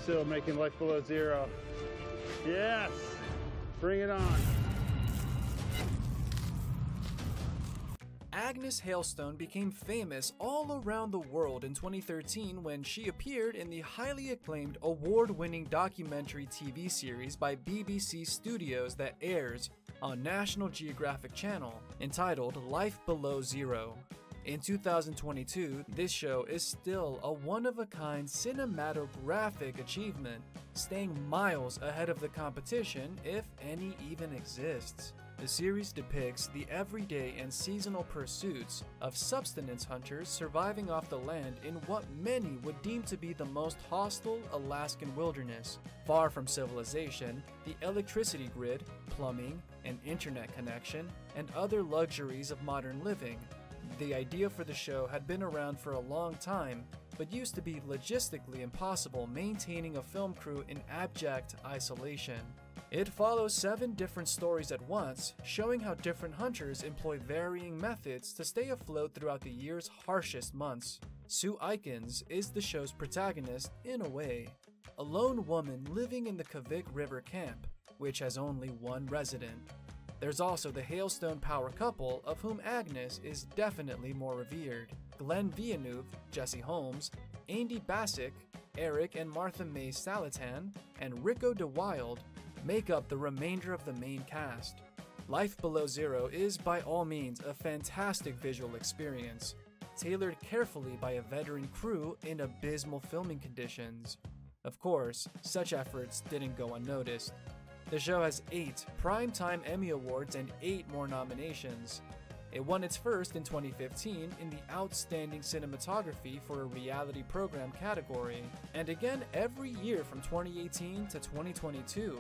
Still making life below zero. Yes! Bring it on. Agnes Hailstone became famous all around the world in 2013 when she appeared in the highly acclaimed award-winning documentary TV series by BBC Studios that airs on National Geographic channel entitled Life Below Zero. In 2022, this show is still a one-of-a-kind cinematographic achievement, staying miles ahead of the competition if any even exists. The series depicts the everyday and seasonal pursuits of subsistence hunters surviving off the land in what many would deem to be the most hostile Alaskan wilderness. Far from civilization, the electricity grid, plumbing, an internet connection, and other luxuries of modern living. The idea for the show had been around for a long time, but used to be logistically impossible maintaining a film crew in abject isolation. It follows 7 different stories at once, showing how different hunters employ varying methods to stay afloat throughout the year's harshest months. Sue Aikens is the show's protagonist in a way, a lone woman living in the Kavik River camp, which has only one resident. There's also the Hailstone power couple, of whom Agnes is definitely more revered. Glenn Villeneuve, Jesse Holmes, Andy Bassick, Eric and Martha May Salatan, and Rico DeWild make up the remainder of the main cast. Life Below Zero is by all means a fantastic visual experience, tailored carefully by a veteran crew in abysmal filming conditions. Of course, such efforts didn't go unnoticed. The show has 8 Primetime Emmy Awards and 8 more nominations. It won its first in 2015 in the Outstanding Cinematography for a Reality Program category, and again every year from 2018 to 2022.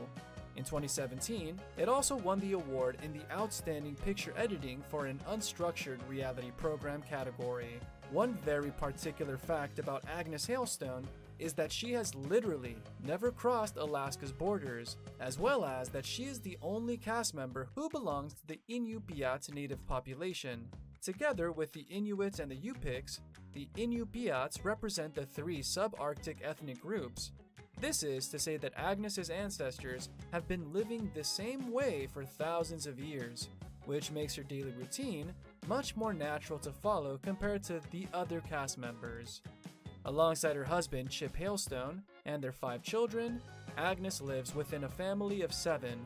In 2017, it also won the award in the Outstanding Picture Editing for an Unstructured Reality Program category. One very particular fact about Agnes Hailstone is that she has literally never crossed Alaska's borders, as well as that she is the only cast member who belongs to the Inupiat native population. Together with the Inuits and the Yupiks, the Inupiats represent the 3 subarctic ethnic groups. This is to say that Agnes's ancestors have been living the same way for thousands of years, which makes her daily routine much more natural to follow compared to the other cast members. Alongside her husband Chip Hailstone and their 5 children, Agnes lives within a family of 7.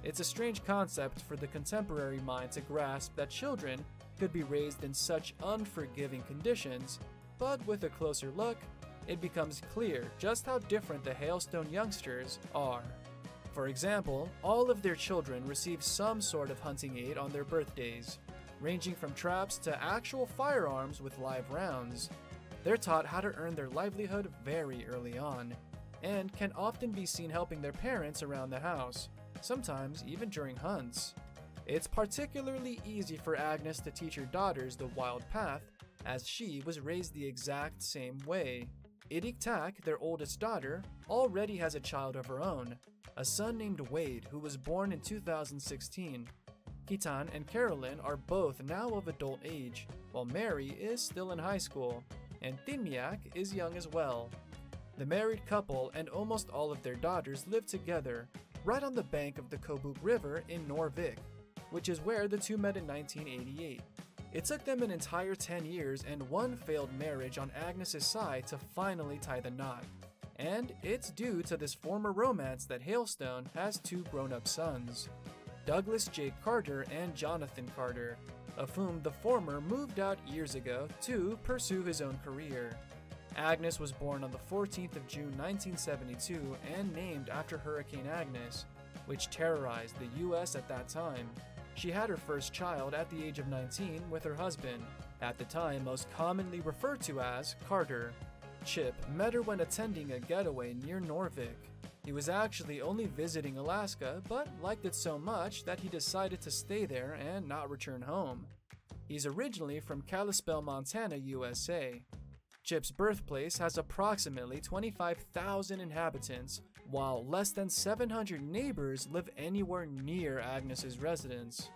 It's a strange concept for the contemporary mind to grasp that children could be raised in such unforgiving conditions, but with a closer look, it becomes clear just how different the Hailstone youngsters are. For example, all of their children receive some sort of hunting aid on their birthdays, ranging from traps to actual firearms with live rounds. They're taught how to earn their livelihood very early on, and can often be seen helping their parents around the house, sometimes even during hunts. It's particularly easy for Agnes to teach her daughters the wild path, as she was raised the exact same way. Idik Tak, their oldest daughter, already has a child of her own, a son named Wade who was born in 2016. Kitan and Carolyn are both now of adult age, while Mary is still in high school, and Tinmiak is young as well. The married couple and almost all of their daughters live together right on the bank of the Kobuk River in Norvik, which is where the two met in 1988. It took them an entire 10 years and one failed marriage on Agnes's side to finally tie the knot. And it's due to this former romance that Hailstone has 2 grown-up sons, Douglas Jake Carter and Jonathan Carter, of whom the former moved out years ago to pursue his own career. Agnes was born on the 14th of June 1972 and named after Hurricane Agnes, which terrorized the US at that time. She had her first child at the age of 19 with her husband, at the time most commonly referred to as Carter. Chip met her when attending a getaway near Norvik. He was actually only visiting Alaska, but liked it so much that he decided to stay there and not return home. He's originally from Kalispell, Montana, USA. Chip's birthplace has approximately 25,000 inhabitants, while less than 700 neighbors live anywhere near Agnes's residence.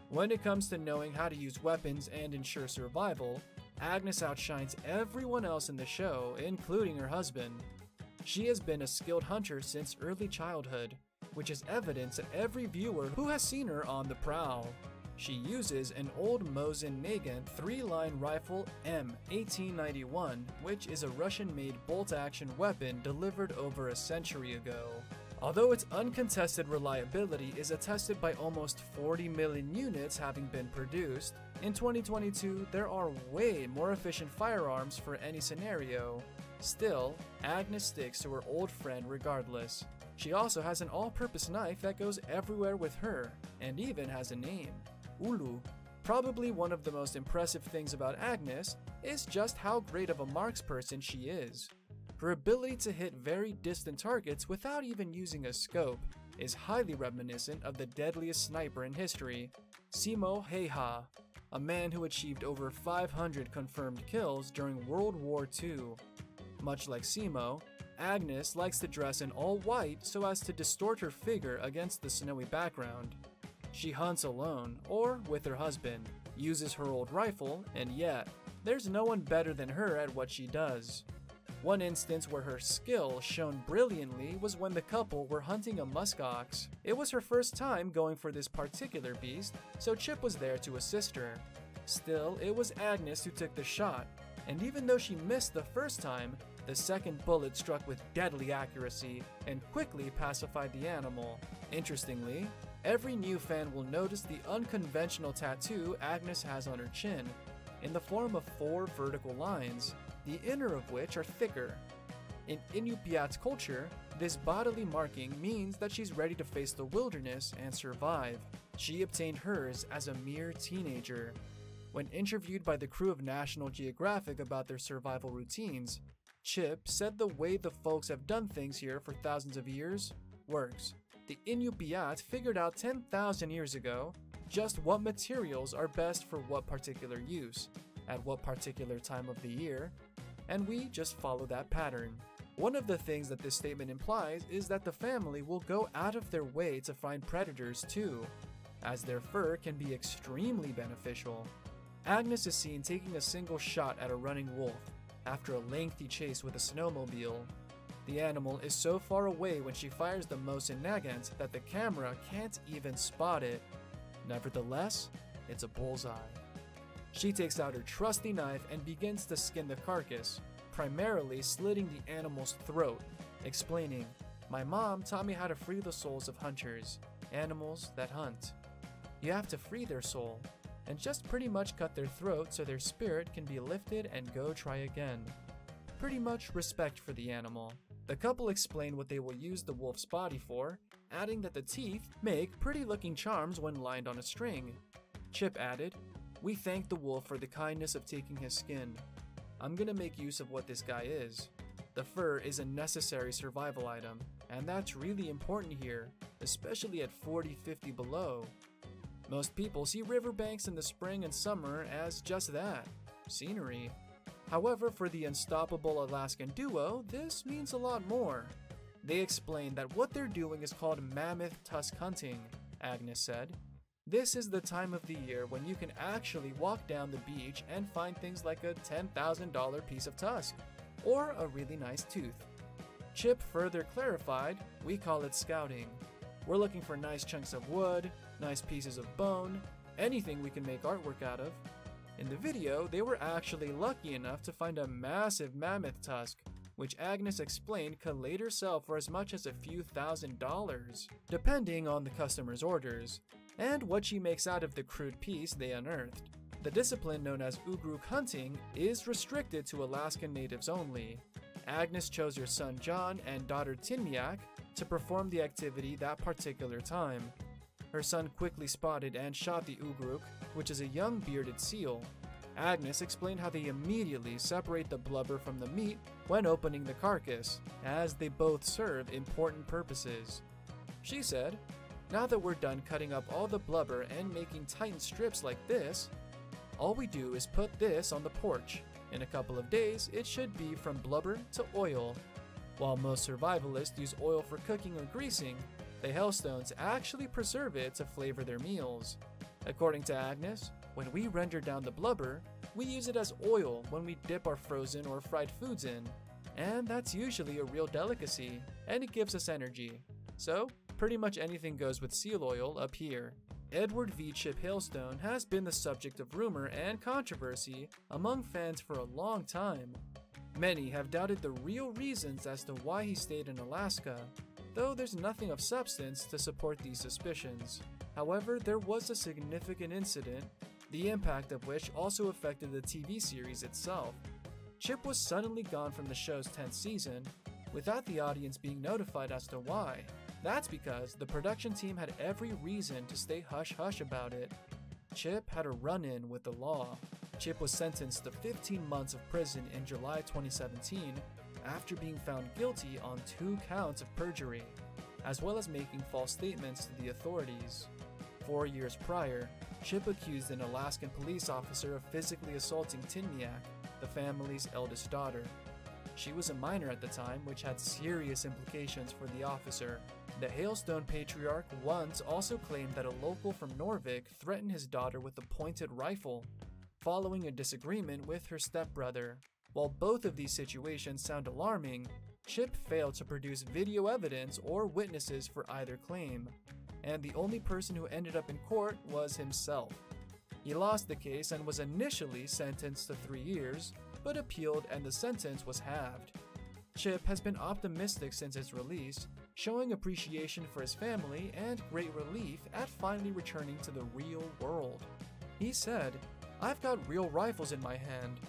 When it comes to knowing how to use weapons and ensure survival, Agnes outshines everyone else in the show, including her husband. She has been a skilled hunter since early childhood, which is evident to every viewer who has seen her on the prowl. She uses an old Mosin Nagant 3-line rifle M1891, which is a Russian-made bolt-action weapon delivered over a century ago. Although its uncontested reliability is attested by almost 40 million units having been produced, in 2022 there are way more efficient firearms for any scenario. Still, Agnes sticks to her old friend regardless. She also has an all-purpose knife that goes everywhere with her, and even has a name, Ulu. Probably one of the most impressive things about Agnes is just how great of a marksperson she is. Her ability to hit very distant targets without even using a scope is highly reminiscent of the deadliest sniper in history, Simo Heiha, a man who achieved over 500 confirmed kills during World War II. Much like Simo, Agnes likes to dress in all white so as to distort her figure against the snowy background. She hunts alone, or with her husband, uses her old rifle, and yet, there's no one better than her at what she does. One instance where her skill shone brilliantly was when the couple were hunting a muskox. It was her first time going for this particular beast, so Chip was there to assist her. Still, it was Agnes who took the shot, and even though she missed the first time, the second bullet struck with deadly accuracy and quickly pacified the animal. Interestingly, every new fan will notice the unconventional tattoo Agnes has on her chin, in the form of 4 vertical lines, the inner of which are thicker. In Inupiat culture, this bodily marking means that she's ready to face the wilderness and survive. She obtained hers as a mere teenager. When interviewed by the crew of National Geographic about their survival routines, Chip said the way the folks have done things here for thousands of years works. The Inupiat figured out 10,000 years ago just what materials are best for what particular use, at what particular time of the year, and we just follow that pattern. One of the things that this statement implies is that the family will go out of their way to find predators too, as their fur can be extremely beneficial. Agnes is seen taking a single shot at a running wolf after a lengthy chase with a snowmobile. The animal is so far away when she fires the Mosin Nagant that the camera can't even spot it. Nevertheless, it's a bullseye. She takes out her trusty knife and begins to skin the carcass, primarily slitting the animal's throat, explaining, "My mom taught me how to free the souls of hunters, animals that hunt. You have to free their soul, and just pretty much cut their throat so their spirit can be lifted and go try again." Pretty much respect for the animal. The couple explain what they will use the wolf's body for, adding that the teeth make pretty looking charms when lined on a string. Chip added, "We thank the wolf for the kindness of taking his skin. I'm gonna make use of what this guy is. The fur is a necessary survival item, and that's really important here, especially at 40-50 below. Most people see riverbanks in the spring and summer as just that, scenery. However, for the unstoppable Alaskan duo, this means a lot more. They explain that what they're doing is called mammoth tusk hunting," Agnes said. "This is the time of the year when you can actually walk down the beach and find things like a $10,000 piece of tusk, or a really nice tooth." Chip further clarified, "We call it scouting. We're looking for nice chunks of wood, nice pieces of bone, anything we can make artwork out of." In the video, they were actually lucky enough to find a massive mammoth tusk, which Agnes explained could later sell for as much as a few $1,000s, depending on the customer's orders, and what she makes out of the crude piece they unearthed. The discipline known as ugruk hunting is restricted to Alaskan natives only. Agnes chose her son John and daughter Tinmiak to perform the activity that particular time. Her son quickly spotted and shot the ugruk, which is a young bearded seal. Agnes explained how they immediately separate the blubber from the meat when opening the carcass, as they both serve important purposes. She said, "Now that we're done cutting up all the blubber and making tight strips like this, all we do is put this on the porch. In a couple of days, it should be from blubber to oil." While most survivalists use oil for cooking or greasing, the Hailstones actually preserve it to flavor their meals. According to Agnes, when we render down the blubber, we use it as oil when we dip our frozen or fried foods in. and that's usually a real delicacy, and it gives us energy. So, pretty much anything goes with seal oil up here. Edward v. Chip Hailstone has been the subject of rumor and controversy among fans for a long time. Many have doubted the real reasons as to why he stayed in Alaska, though there's nothing of substance to support these suspicions. However, there was a significant incident, the impact of which also affected the TV series itself. Chip was suddenly gone from the show's 10th season, without the audience being notified as to why. That's because the production team had every reason to stay hush-hush about it. Chip had a run-in with the law. Chip was sentenced to 15 months of prison in July 2017 after being found guilty on 2 counts of perjury, as well as making false statements to the authorities. 4 years prior, Chip accused an Alaskan police officer of physically assaulting Tinniak, the family's eldest daughter. She was a minor at the time, which had serious implications for the officer. The Hailstone patriarch once also claimed that a local from Norvik threatened his daughter with a pointed rifle, following a disagreement with her stepbrother. While both of these situations sound alarming, Chip failed to produce video evidence or witnesses for either claim, and the only person who ended up in court was himself. He lost the case and was initially sentenced to 3 years, but appealed and the sentence was halved. Chip has been optimistic since its release, showing appreciation for his family and great relief at finally returning to the real world. He said, "I've got real rifles in my hand.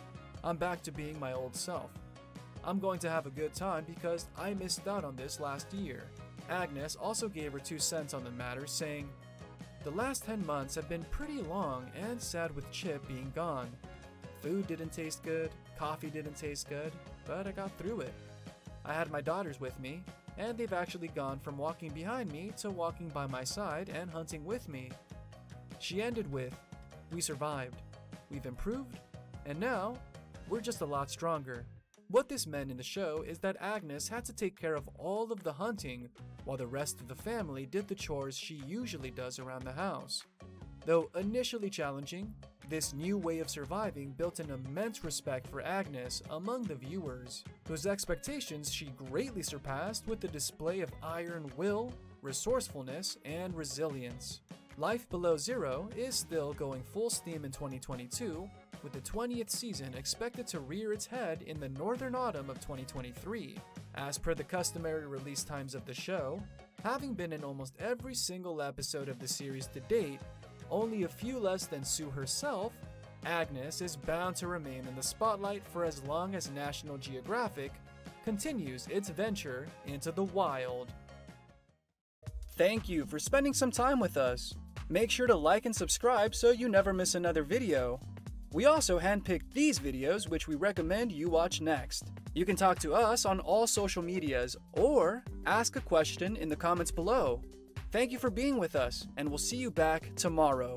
I'm back to being my old self. I'm going to have a good time because I missed out on this last year." Agnes also gave her 2 cents on the matter, saying, "The last 10 months have been pretty long and sad with Chip being gone. Food didn't taste good, coffee didn't taste good, but I got through it. I had my daughters with me, and they've actually gone from walking behind me to walking by my side and hunting with me." She ended with, "We survived, we've improved, and now we're just a lot stronger." What this meant in the show is that Agnes had to take care of all of the hunting while the rest of the family did the chores she usually does around the house. Though initially challenging, this new way of surviving built an immense respect for Agnes among the viewers, whose expectations she greatly surpassed with the display of iron will, resourcefulness, and resilience. Life Below Zero is still going full steam in 2022, with the 20th season expected to rear its head in the northern autumn of 2023. As per the customary release times of the show, having been in almost every single episode of the series to date, only a few less than Sue herself, Agnes is bound to remain in the spotlight for as long as National Geographic continues its venture into the wild. Thank you for spending some time with us. Make sure to like and subscribe so you never miss another video. We also handpicked these videos which we recommend you watch next. You can talk to us on all social medias or ask a question in the comments below. Thank you for being with us, and we'll see you back tomorrow.